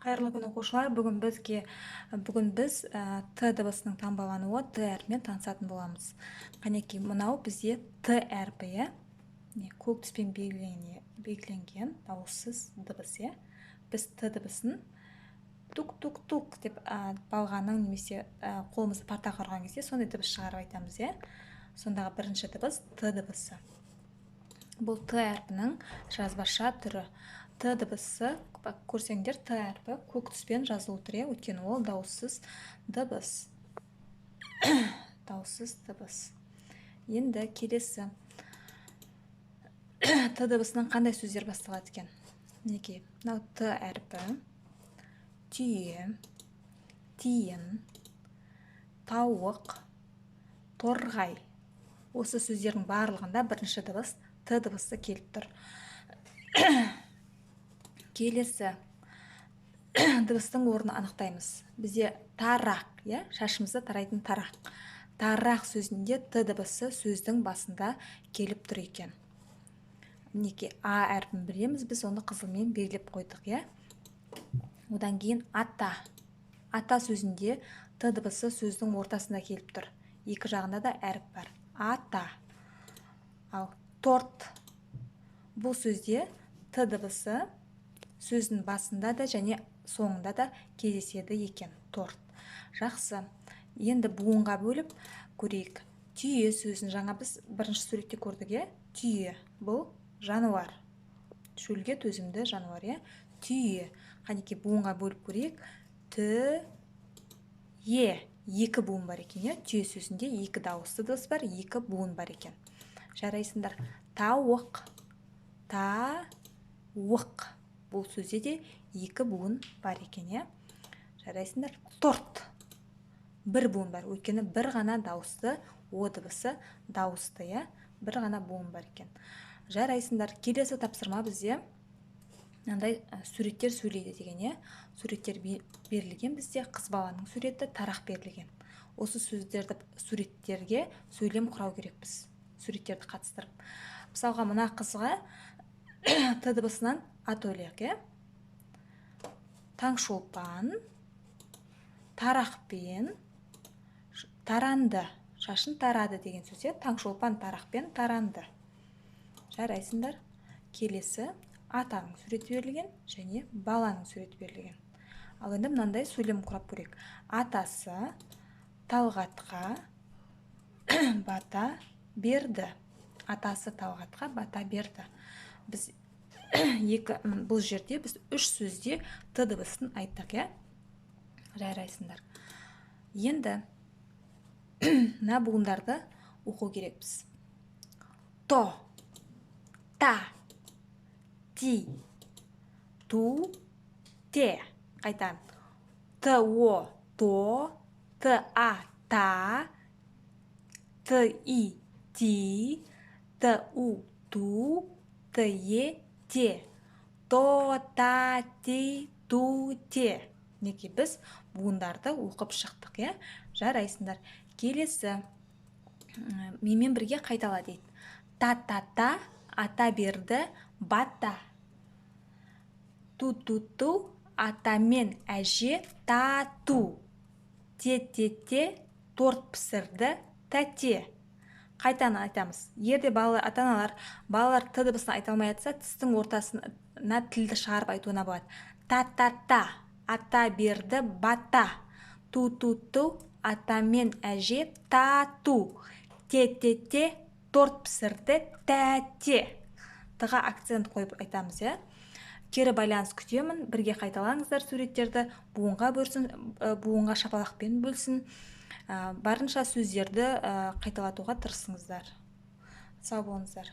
Қайырлы күн оқушылар, бүгін біз Т дыбысының таңбалануы Т әрпімен танысатын боламыз. Қанекей, мынау бізде Т әрпі, көк түспен белгіленген дауыссыз дыбыс. Біз Т дыбысын тук-тук-тук деп балғаның немесе қолымызды партаға ұрған кезде сондай дыбыс шығарып айтамыз. Сондағы бірінші дыбыс Т дыбысы. Бұл Т әрпінің жазбаша түрі. Т дыбысы, көрсеңдер, Т әрпі көк түспен жазылу түрі, өйткені ол дауыссыз дыбыс. Дауыссыз дыбыс. Енді келесі Т дыбысынан қандай сөздер басталады екен? Мінекей, мынау Т әрпі, түйе, тиын, тауық, торғай. Осы сөздердің барлығында бірінші дыбыс Т дыбысы келіп тұр. Келесі дыбыстың орнын анықтаймыз. Бізде тарақ, шашымызды тарайтын тарақ. Тарақ сөзінде Т дыбысы сөздің басында келіп тұр екен. Мінекей, А әрпін білеміз, біз оны қызылмен белгілеп қойдық. Одан кейін ата. Ата сөзінде Т дыбысы сөздің ортасында келіп тұр. Екі жағында да әріп бар. Ата. Ал торт. Бұл сөзде Т дыбысы сөздің басында да және соңында да кездеседі екен. Торт. Жақсы. Енді буынға бөліп көрейік. Түйе сөзін жаңа біз бірінші суретте көрдік. Түйе. Бұл жануар. Шөлге төзімді жануар. Түйе. Қанекей, буынға бөліп көрейік. Т-е. Екі буын бар екен. Түйе сөзінде екі дауысты дыбыс бар, екі буын бар екен. Жарайсыңдар. Тауық. Тауық. Бұл сөзде де екі буын бар екен. Жарайсыңдар. Торт. Бір буын бар. Өйткені бір ғана дауысты, о дыбысы дауысты. Бір ғана буын бар екен. Жарайсыңдар. Келесі тапсырма бізде мынандай суреттер сөйлейді деген. Суреттер берілген, бізде қыз баланың суреті, тарақ берілген. Осы суреттерге сөйлем құрау керекпіз. Суреттерді қатыстырып. Мысалға, мына қызға Т дыбысынан ат ойлайық. Таңшолпан, тарақпен, таранды. Шашын тарады деген сөз. Таңшолпан тарақпен таранды. Жарайсыңдар. Келесі атаның суреті берілген және баланың суреті берілген. Ал енді мынандай сөйлем құрап көрейік. Атасы Талғатқа бата берді. Атасы Талғатқа бата берді. Бұл жерде біз үш сөзде Т дыбысын айттық. Жарайсыңдар. Енді мына буындарды оқу керекпіз. То, та, ти, ту, те. Қайтам. Т-о, то, Т-а, та, Т-и, ти, Т-у, ту, Т-е, те. То, та, ти, ту, те. Неке біз буындарды оқып шықтық. Жарайсыңдар. Келесі менімен бірге қайтала дейді. Та-та-та, ата берді бата. Ту-ту-ту, атамен әже тату. Те-те-те, торт пісірді тәте. Қайтаны айтамыз. Ерде ата-аналар балалар Т дыбысын айта алмай жатса, тістің ортасына тілді шығарып айтуына болады. Та-та-та, ата берді бата. Ту-ту-ту, атамен әже тату. Те-те-те, торт пісірді тәте. Т-ға акцент қойып айтамыз. Кері байланыс күтемін. Бірге қайталаңыздар суреттерді. Буынға шапалақпен бөлсін. Барынша сөздерді қайталатуға тырысыңыздар. Сау болыңыздар.